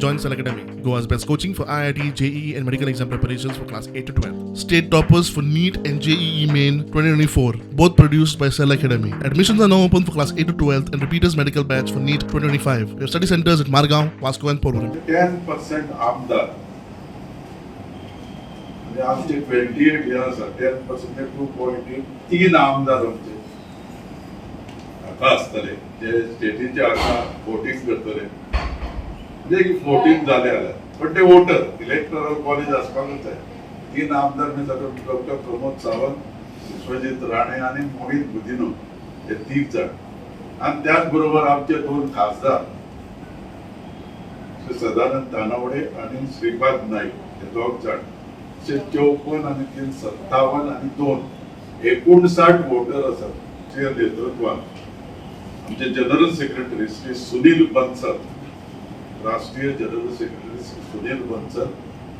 Join Cell Academy, Goa's best coaching for IIT, JEE and medical exam preparations for class 8 to 12. State toppers for NEET and JEE Main 2024, both produced by Cell Academy. Admissions are now open for class 8 to 12th and repeaters medical batch for NEET 2025. We have study centers at Margao, Vasco and Porvorim. 10% आमदार म्हणजे आमचे 28 years 10% 2.3 आमदार आमचे आता असतले जे स्टेटीचे आता voting करतले म्हणजे वोटिंग झाले आला पण ते वोटर इलेक्टोरल कॉलेज असपाकच आहे 3 आमदार मी जातात डॉक्टर प्रमोद सावंत विश्वजित राणे आणि मोहित बुदिनो हे 3 जण आणि त्याचबरोबर आमचे 2 खासदार सदानंद तानावडे आणि श्रीपाद नाईक हे 2 जण 54 आणि 3 57 आणि 2 59 वोटर असतात जे नेतृत्वात आमचे जनरल सेक्रेटरी श्री सुनील बन्सल राष्ट्रीय जनरल सेक्रेटरी श्री सुनील बन्सल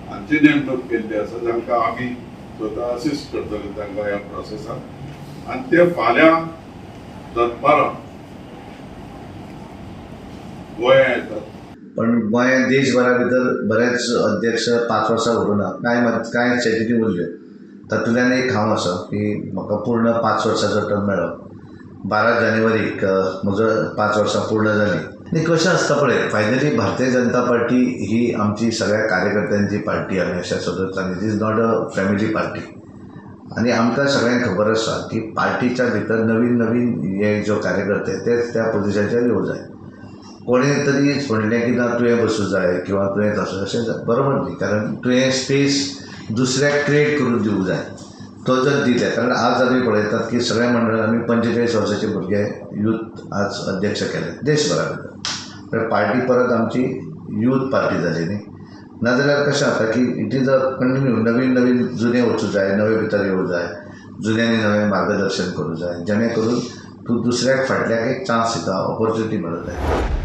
हांची नेमणूक केल्ली आसा जांकां आमी स्वता असिस्ट करतले तांकां ह्या प्रोसेसात आणि ते फाल्यां दनपारां गोंया येतात. पण गोंया देशभरा भितर बरेच अध्यक्ष 5 वर्सां उरूना कांय स्ट्रेटजी उरल्यो तातूंतल्यान एक हांव आसा की म्हाका पूर्ण 5 वर्सांचो टर्म मेळ्ळो 12 जानेवारीक म्हजो 5 वर्सां पूर्ण जाली आनी कशें आसता पळय फायनली भारतीय जनता पार्टी ही आमची सगळ्या कार्यकर्त्यांची पार्टी आमी अशें सदोत्सान it is not a family party आनी आमकां सगळ्यांक खबर आसा की पार्टीच्या भितर नवीन नवीन हे जो कार्यकर्ते तेच त्या पोजिशनाचेर येवं जाय. कोणी तरी म्हणलें की ना तुवें बसूं जाय किंवा तुवें तसो अशें बरोबर न्ही कारण तुवें स्पेस दुसऱ्याक क्रिएट करून दिवंक जाय तो जर दिले कारण आज आमी पळयतात की सगळ्या मंडळांनी आमी 45 वर्साचे भुरगे यूथ आज अध्यक्ष केले देशभरा भितर पार्टी परत आमची यूथ पार्टी जाली न्ही नाजाल्यार कशें जाता की इट इज अ कंटिन्यू नवीन नवीन जुने वचूं जाय नवे भितर येवं जाय जुन्यांनी नवें मार्गदर्शन करूं जाय जेणे करून तूं दुसऱ्याक फाटल्याक एक चान्स दिता ऑपॉर्च्युनिटी मेळूं जाय.